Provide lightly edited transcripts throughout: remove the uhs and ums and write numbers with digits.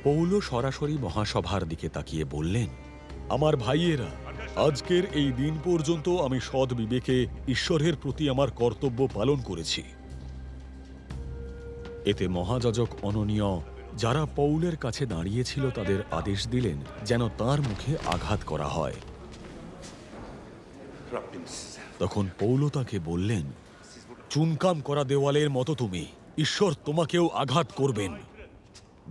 Paul সরাসরি মহাসভার দিকে তাকিয়ে বললেন, আমার ভাইয়েরা, আজকের এই দিন পর্যন্ত আমি সৎ বিবেকে ঈশ্বরের প্রতি আমার কর্তব্য পালন করেছি। এতে মহাযাজক অননীয়, যারা পৌলের কাছে দাঁড়িয়েছিল, তাদের আদেশ দিলেন যেন তার মুখে আঘাত করা হয়। তখন পৌল তাকে বললেন, চুনকাম করা দেওয়ালের মতো তুমি, ঈশ্বর তোমাকেও আঘাত করবেন।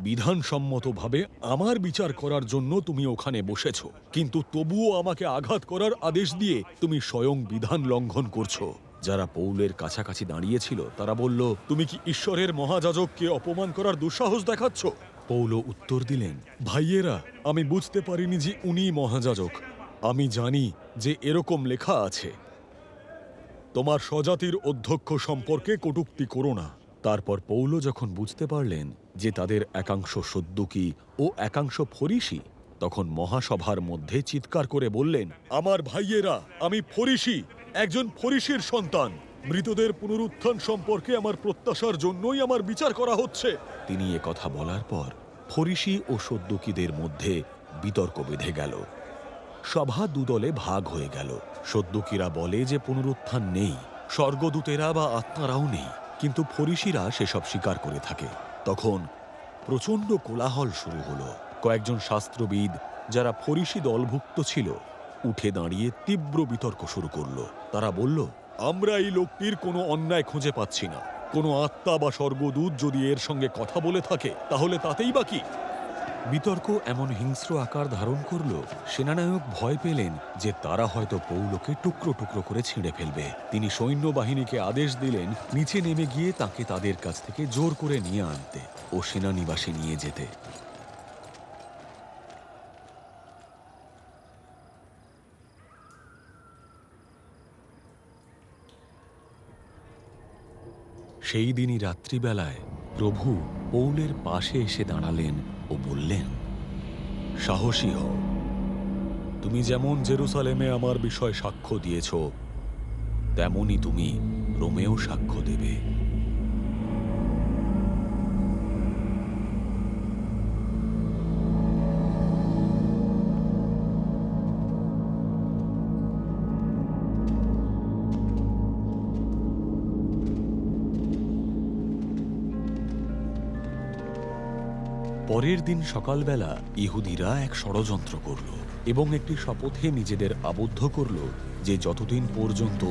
বিধানসম্মতভাবে আমার বিচার করার জন্য তুমি ওখানে বসেছ, কিন্তু তবুও আমাকে আঘাত করার আদেশ দিয়ে তুমি স্বয়ং বিধান লঙ্ঘন করছো। যারা পৌলের কাছাকাছি দাঁড়িয়েছিল তারা বলল, তুমি কি ঈশ্বরের মহাযাজককে অপমান করার দুঃসাহস দেখাচ্ছ? পৌল উত্তর দিলেন, ভাইয়েরা, আমি বুঝতে পারিনি যে উনি মহাযাজক। আমি জানি যে এরকম লেখা আছে, তোমার স্বজাতির অধ্যক্ষ সম্পর্কে কটূক্তি করো না। তারপর পৌল যখন বুঝতে পারলেন যে তাদের একাংশ সদ্দুকী ও একাংশ ফরিসি, তখন মহাসভার মধ্যে চিৎকার করে বললেন, আমার ভাইয়েরা, আমি ফরিসি, একজন ফরিসির সন্তান। মৃতদের পুনরুত্থান সম্পর্কে আমার প্রত্যাশার জন্যই আমার বিচার করা হচ্ছে। তিনি কথা বলার পর ফরিসি ও সদ্দুকীদের মধ্যে বিতর্ক বেঁধে গেল। সভা দুদলে ভাগ হয়ে গেল। সদ্দুকীরা বলে যে পুনরুত্থান নেই, স্বর্গদূতেরা বা আত্মারাও নেই, কিন্তু ফরিসিরা সেসব স্বীকার করে থাকে। তখন প্রচণ্ড কোলাহল শুরু হলো। কয়েকজন শাস্ত্রবিদ, যারা ফরিসি দলভুক্ত ছিল, উঠে দাঁড়িয়ে তীব্র বিতর্ক শুরু করল। তারা বলল, আমরা এই লোকটির কোনো অন্যায় খুঁজে পাচ্ছি না। কোনো আত্মা বা স্বর্গদূত যদি এর সঙ্গে কথা বলে থাকে, তাহলে তাতেই বা কি? বিতর্ক এমন হিংস্র আকার ধারণ করল, সেনানায়ক ভয় পেলেন যে তারা হয়তো পৌলকে টুকরো টুকরো করে ছিঁড়ে ফেলবে। তিনি সৈন্যবাহিনীকে আদেশ দিলেন নিচে নেমে গিয়ে তাকে তাদের কাছ থেকে জোর করে নিয়ে আনতে ও সেনানিবাসে নিয়ে যেতে। সেই দিনই রাত্রিবেলায় প্রভু পৌলের পাশে এসে দাঁড়ালেন ও বললেন, সাহসী হও। তুমি যেমন জেরুসালেমে আমার বিষয়ে সাক্ষ্য দিয়েছ, তেমনি তুমি রোমেও সাক্ষ্য দেবে। পরের দিন সকালবেলা ইহুদিরা এক ষড়যন্ত্র করল এবং একটি শপথে নিজেদের আবদ্ধ করল যে যতদিন পর্যন্ত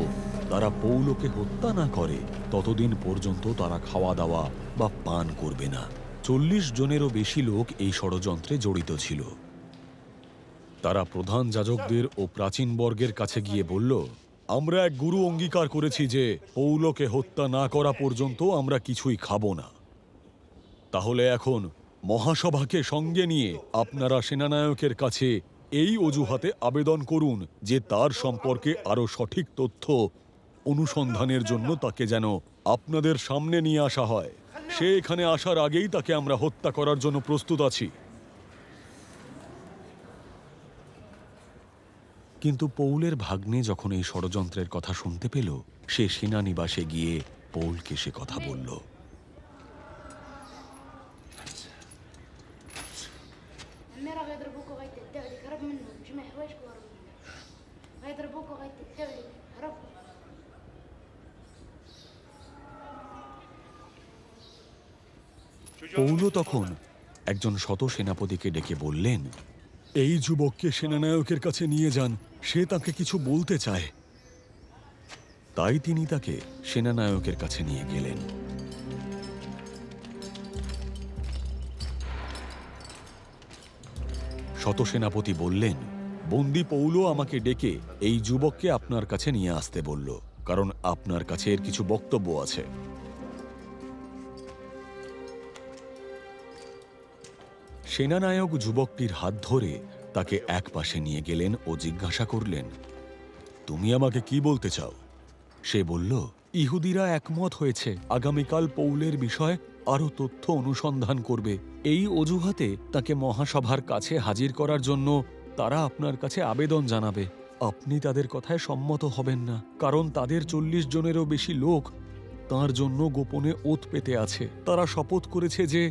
তারা পৌলকে হত্যা না করে, ততদিন পর্যন্ত তারা খাওয়া দাওয়া বা পান করবে না। 40 জনেরও বেশি লোক এই ষড়যন্ত্রে জড়িত ছিল। তারা প্রধান যাজকদের ও প্রাচীন বর্গের কাছে গিয়ে বলল, আমরা এক গুরু অঙ্গীকার করেছি যে পৌলকে হত্যা না করা পর্যন্ত আমরা কিছুই খাব না। তাহলে এখন মহাসভাকে সঙ্গে নিয়ে আপনারা সেনানায়কের কাছে এই অজুহাতে আবেদন করুন যে তার সম্পর্কে আরো সঠিক তথ্য অনুসন্ধানের জন্য তাকে যেন আপনাদের সামনে নিয়ে আসা হয়। সে এখানে আসার আগেই তাকে আমরা হত্যা করার জন্য প্রস্তুত আছি। কিন্তু পৌলের ভাগ্নে যখন এই ষড়যন্ত্রের কথা শুনতে পেল, সে সেনানিবাসে গিয়ে পৌলকে সে কথা বলল। পৌল তখন একজন শত সেনাপতিকে ডেকে বললেন, এই যুবককে সেনানায়কের কাছে নিয়ে যান, সে তাকে কিছু বলতে চায়। তাই তিনি তাকে সেনানায়কের কাছে নিয়ে গেলেন। শত সেনাপতি বললেন, বন্দী পৌল আমাকে ডেকে এই যুবককে আপনার কাছে নিয়ে আসতে বলল, কারণ আপনার কাছে এর কিছু বক্তব্য আছে। সেনানায়ক যুবকটির হাত ধরে তাকে এক পাশে নিয়ে গেলেন ও জিজ্ঞাসা করলেন, তুমি আমাকে কি বলতে চাও? সে বলল, ইহুদিরা একমত হয়েছে আগামীকাল পৌলের বিষয়ে আরো তথ্য অনুসন্ধান করবে। এই অজুহাতে তাকে মহাসভার কাছে হাজির করার জন্য তারা আপনার কাছে আবেদন জানাবে। আপনি তাদের কথায় সম্মত হবেন না, কারণ তাদের 40 জনেরও বেশি লোক তার জন্য গোপনে ওত পেতে আছে। তারা শপথ করেছে যে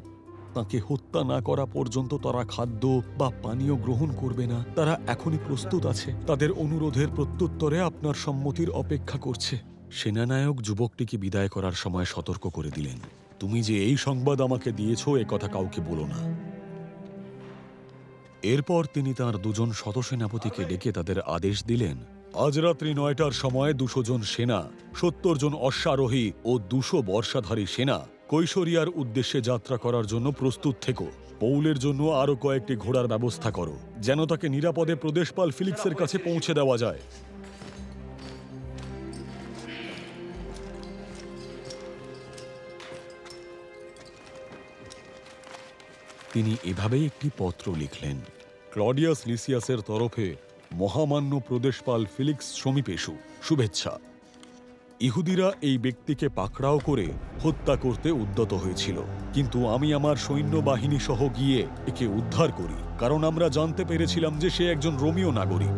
তাকে হত্যা না করা পর্যন্ত তারা খাদ্য বা পানীয় গ্রহণ করবে না। তারা এখনই প্রস্তুত আছে, তাদের অনুরোধের প্রত্যুত্তরে আপনার সম্মতির অপেক্ষা করছে। সেনানায়ক যুবকটিকে বিদায় করার সময় সতর্ক করে দিলেন, তুমি যে এই সংবাদ আমাকে দিয়েছ এ কথা কাউকে বলো না। এরপর তিনি তাঁর দুজন শতসেনাপতিকে ডেকে তাদের আদেশ দিলেন, আজ রাত্রি 9টার সময় 200 জন সেনা, 70 জন অশ্বারোহী ও 200 বর্ষাধারী সেনা কৈশোরিয়ার উদ্দেশ্যে যাত্রা করার জন্য প্রস্তুত থেকো। পৌলের জন্য আরও কয়েকটি ঘোড়ার ব্যবস্থা করো, যেন তাকে নিরাপদে প্রদেশপাল ফিলিক্সের কাছে পৌঁছে দেওয়া যায়। তিনি এভাবেই একটি পত্র লিখলেন, ক্লডিয়াস লিসিয়াসের তরফে মহামান্য প্রদেশপাল ফিলিক্স সমীপেষু, শুভেচ্ছা। ইহুদিরা এই ব্যক্তিকে পাকড়াও করে হত্যা করতে উদ্যত হয়েছিল, কিন্তু আমি আমার সৈন্যবাহিনী সহ গিয়ে একে উদ্ধার করি, কারণ আমরা জানতে পেরেছিলাম যে সে একজন রোমীয় নাগরিক।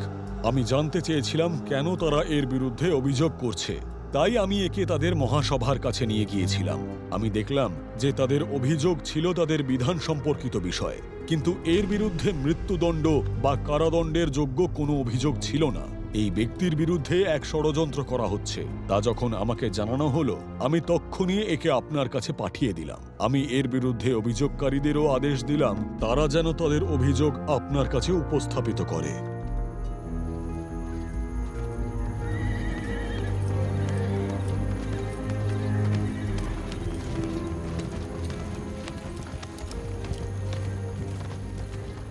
আমি জানতে চেয়েছিলাম কেন তারা এর বিরুদ্ধে অভিযোগ করছে, তাই আমি একে তাদের মহাসভার কাছে নিয়ে গিয়েছিলাম। আমি দেখলাম যে তাদের অভিযোগ ছিল তাদের বিধান সম্পর্কিত বিষয়, কিন্তু এর বিরুদ্ধে মৃত্যুদণ্ড বা কারাদণ্ডের যোগ্য কোনো অভিযোগ ছিল না। এই ব্যক্তির বিরুদ্ধে এক ষড়যন্ত্র করা হচ্ছে, তা যখন আমাকে জানানো হলো, আমি তক্ষুনি একে আপনার কাছে পাঠিয়ে দিলাম। আমি এর বিরুদ্ধে অভিযোগকারীদেরও আদেশ দিলাম তারা যেন তাদের অভিযোগ আপনার কাছে উপস্থাপিত করে।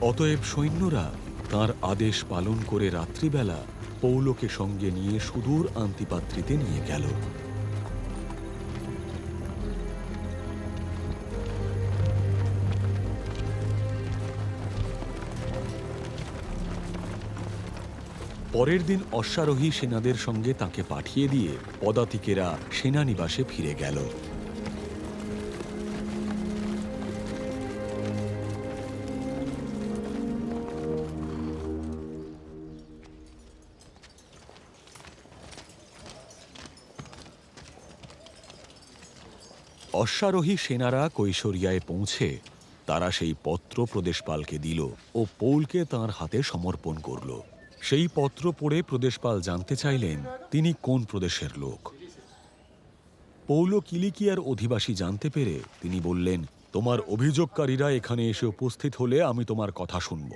অতএব সৈন্যরা তাঁর আদেশ পালন করে রাত্রিবেলা পৌলকে সঙ্গে নিয়ে সুদূর আন্তিপাত্রিতে নিয়ে গেল। পরের দিন অশ্বারোহী সেনাদের সঙ্গে তাকে পাঠিয়ে দিয়ে পদাতিকেরা সেনানিবাসে ফিরে গেল। অশ্বারোহী সেনারা কৈশোরিয়ায় পৌঁছে তারা সেই পত্র প্রদেশপালকে দিল ও পৌলকে তাঁর হাতে সমর্পণ করল। সেই পত্র পড়ে প্রদেশপাল জানতে চাইলেন তিনি কোন প্রদেশের লোক। পৌল কিলিকিয়ার অধিবাসী জানতে পেরে তিনি বললেন, তোমার অভিযোগকারীরা এখানে এসে উপস্থিত হলে আমি তোমার কথা শুনব।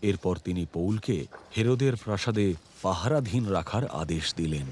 এরপর তিনি পৌলকে হেরোদের প্রাসাদে পাহারাধীন রাখার আদেশ দিলেন।